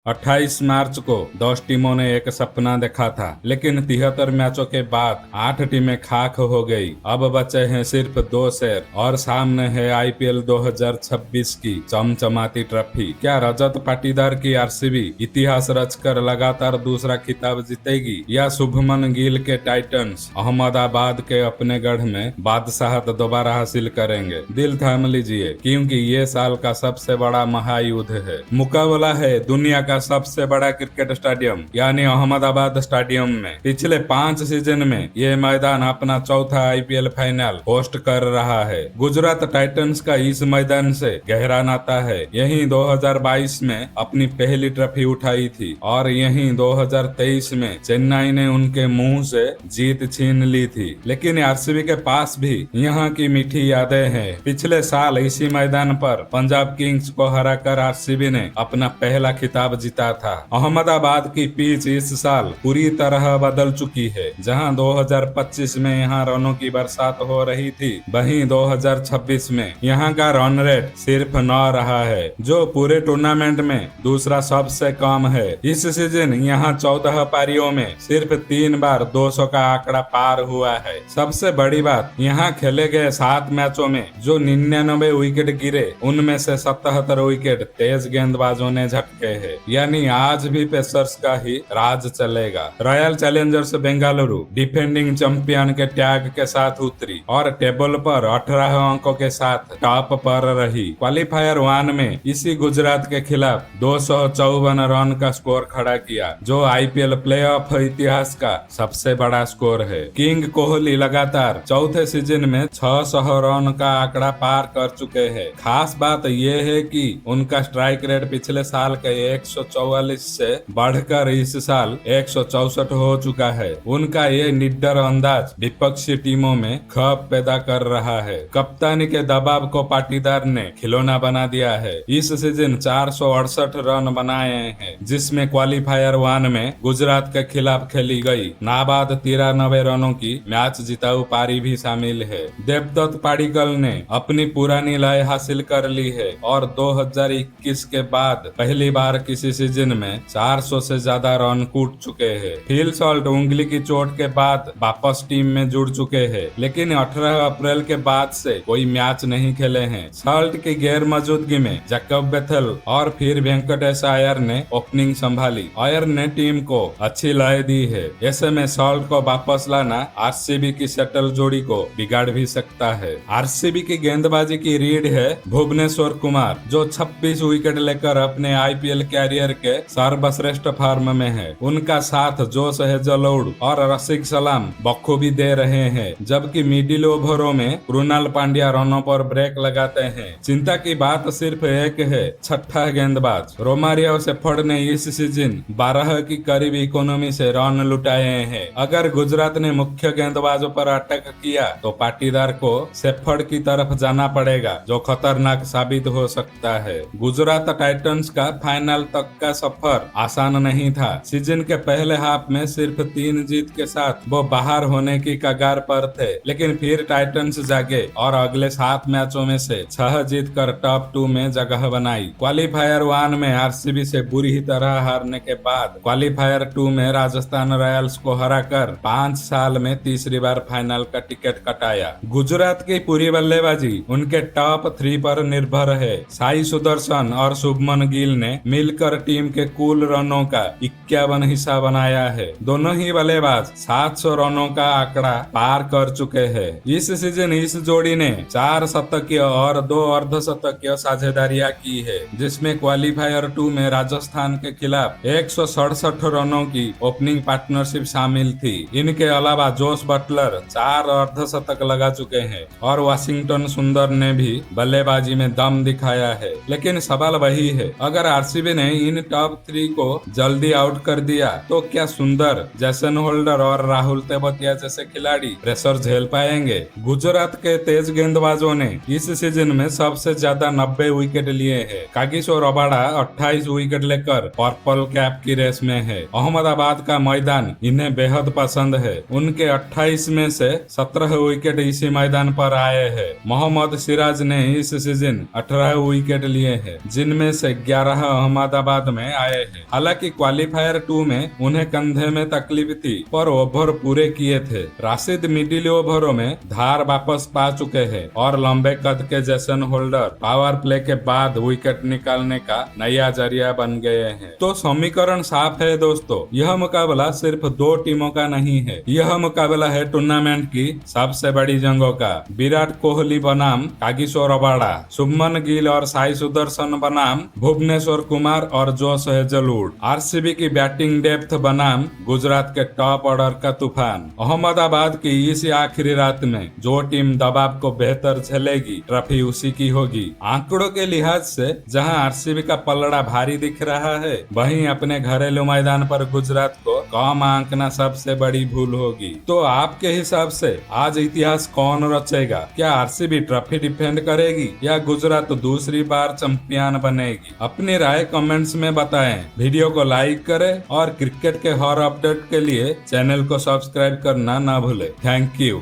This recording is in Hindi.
28 मार्च को 10 टीमों ने एक सपना देखा था, लेकिन 73 मैचों के बाद 8 टीमें खाक हो गई। अब बचे हैं सिर्फ 2 शेर और सामने है आईपीएल 2026 की चमचमाती ट्रॉफी। क्या रजत पाटीदार की आरसीबी इतिहास रचकर लगातार दूसरा खिताब जीतेगी, या शुभमन गिल के टाइटंस अहमदाबाद के अपने गढ़ में बादशाहत दोबारा हासिल करेंगे? दिल थाम लीजिए, क्योंकि ये साल का सबसे बड़ा महायुद्ध है। मुकाबला है दुनिया का सबसे बड़ा क्रिकेट स्टेडियम यानी अहमदाबाद स्टेडियम में। पिछले 5 सीजन में ये मैदान अपना चौथा आईपीएल फाइनल होस्ट कर रहा है। गुजरात टाइटंस का इस मैदान से गहरा नाता है। यहीं 2022 में अपनी पहली ट्रॉफी उठाई थी और यहीं 2023 में चेन्नई ने उनके मुंह से जीत छीन ली थी। लेकिन आरसीबी के पास भी यहाँ की मीठी यादें हैं। पिछले साल इसी मैदान पर पंजाब किंग्स को हराकर आरसीबी ने अपना पहला खिताब जीता था। अहमदाबाद की पिच इस साल पूरी तरह बदल चुकी है। जहां 2025 में यहां रनों की बरसात हो रही थी, वहीं 2026 में यहां का रन रेट सिर्फ 9 रहा है, जो पूरे टूर्नामेंट में दूसरा सबसे कम है। इस सीजन यहां 14 पारियों में सिर्फ 3 बार 200 का आंकड़ा पार हुआ है। सबसे बड़ी बात, यहां खेले गए 7 मैचों में जो 99 विकेट गिरे, उनमें से 77 विकेट तेज गेंदबाजों ने झटके हैं। यानी आज भी पेसर्स का ही राज चलेगा। Royal Challengers Bengaluru defending champion के टैग के साथ उतरी और टेबल पर 18 अंकों के साथ टॉप पर रही। क्वालिफायर 1 में इसी गुजरात के खिलाफ 254 रन का स्कोर खड़ा किया, जो आईपीएल प्लेऑफ इतिहास का सबसे बड़ा स्कोर है। किंग कोहली लगातार चौथे सीजन में 600 रन का आंकड़ा पार कर चुके हैं। खास बात यह है कि उनका स्ट्राइक रेट पिछले साल के 144 से बढ़कर इस साल 164 हो चुका है। उनका ये निडर अंदाज विपक्षी टीमों में खौफ पैदा कर रहा है। कप्तानी के दबाव को पाटीदार ने खिलौना बना दिया है। इस सीजन 468 रन बनाए हैं, जिसमें क्वालिफायर 1 में गुजरात के खिलाफ खेली गई नाबाद 93 रनों की मैच जिताऊ पारी भी शामिल है। देवदत्त पाडिक्कल ने अपनी पुरानी लय हासिल कर ली है और 2021 के बाद पहली बार किसी सीजन में 400 से ज्यादा रन कूट चुके हैं। फिल सॉल्ट उंगली की चोट के बाद वापस टीम में जुड़ चुके हैं, लेकिन 18 अप्रैल के बाद से कोई मैच नहीं खेले हैं। सॉल्ट की गैर मौजूदगी में जैकब बेथेल और फिर वेंकटेश अय्यर ने ओपनिंग संभाली। अय्यर ने टीम को अच्छी लय दी है। ऐसे में सॉल्ट को वापस लाना आरसीबी की सेटल जोड़ी को बिगाड़ भी सकता है। आरसीबी की गेंदबाजी की रीढ़ है भुवनेश्वर कुमार, जो 26 विकेट लेकर अपने आईपीएल कैरियर के सर्वश्रेष्ठ फॉर्म में है। उनका साथ जोश हेजलवुड और रशीद सलाम बखूबी दे रहे हैं, जबकि मिडिल ओवरों में कृणाल पांड्या रनों पर ब्रेक लगाते हैं। चिंता की बात सिर्फ एक है, छठा गेंदबाज रोमारियो सेफर्ड ने इस सीजन 12 की करीब इकोनॉमी से रन लुटाए हैं। अगर गुजरात ने मुख्य गेंदबाजों पर अटैक किया तो पाटीदार को सेफर्ड की तरफ जाना पड़ेगा, जो खतरनाक साबित हो सकता है। गुजरात टाइटंस का फाइनल तक का सफर आसान नहीं था। सीजन के पहले हाफ में सिर्फ 3 जीत के साथ वो बाहर होने की कगार पर थे, लेकिन फिर टाइटंस जागे और अगले 7 मैचों में से 6 जीत कर टॉप 2 में जगह बनाई। क्वालिफायर 1 में आरसीबी से बुरी ही तरह हारने के बाद क्वालिफायर 2 में राजस्थान रॉयल्स को हराकर 5 साल में तीसरी बार फाइनल का टिकट कटाया। गुजरात की पूरी बल्लेबाजी उनके टॉप 3 पर निर्भर है। साई सुदर्शन और शुभमन गिल ने मिलकर टीम के कुल रनों का 51 हिस्सा बनाया है। दोनों ही बल्लेबाज 700 रनों का आंकड़ा पार कर चुके हैं। इस सीजन इस जोड़ी ने 4 शतकीय और 2 अर्धशतकीय साझेदारियां की है, जिसमें क्वालिफायर 2 में राजस्थान के खिलाफ 167 रनों की ओपनिंग पार्टनरशिप शामिल थी। इनके अलावा जोश बटलर 4 अर्धशतक लगा चुके हैं और वाशिंगटन सुंदर ने भी बल्लेबाजी में दम दिखाया है। लेकिन सवाल वही है, अगर आरसीबी ने इन टॉप 3 को जल्दी आउट कर दिया तो क्या सुंदर, जैसन होल्डर और राहुल तेवतिया जैसे खिलाड़ी प्रेशर झेल पाएंगे? गुजरात के तेज गेंदबाजों ने इस सीजन में सबसे ज्यादा 90 विकेट लिए हैं। कागिसो रबाडा 28 विकेट लेकर पर्पल कैप की रेस में है। अहमदाबाद का मैदान इन्हें बेहद पसंद है। उनके 28 में से 17 विकेट इसी मैदान पर आए हैं। मोहम्मद सिराज ने इस सीजन 18 विकेट लिए हैं, जिनमें से 11 अहमदाबाद अहमदाबाद में आए हैं। हालांकि क्वालिफायर 2 में उन्हें कंधे में तकलीफ थी, पर ओवर पूरे किए थे। राशिद मिडिल ओवरों में धार वापस पा चुके हैं और लंबे कद के जेसन होल्डर पावर प्ले के बाद विकेट निकालने का नया जरिया बन गए हैं। तो समीकरण साफ है दोस्तों, यह मुकाबला सिर्फ दो टीमों का नहीं है, यह मुकाबला है टूर्नामेंट की सबसे बड़ी जंगों का। विराट कोहली बनाम कागिसो रबाडा, शुभमन गिल और साई सुदर्शन बनाम भुवनेश्वर कुमार और जोश हेजलवुड, आरसीबी की बैटिंग डेप्थ बनाम गुजरात के टॉप ऑर्डर का तूफान। अहमदाबाद की इस आखिरी रात में जो टीम दबाव को बेहतर झेलेगी ट्रॉफी उसी की होगी। आंकड़ों के लिहाज से जहां आरसीबी का पलड़ा भारी दिख रहा है, वहीं अपने घरेलू मैदान पर गुजरात को कम आंकना सबसे बड़ी भूल होगी। तो आपके हिसाब से आज इतिहास कौन रचेगा? क्या आरसीबी ट्रॉफी डिफेंड करेगी या गुजरात दूसरी बार चैंपियन बनेगी? अपनी राय कमेंट्स में बताएं। वीडियो को लाइक करें और क्रिकेट के हर अपडेट के लिए चैनल को सब्सक्राइब करना ना भूलें। Thank you.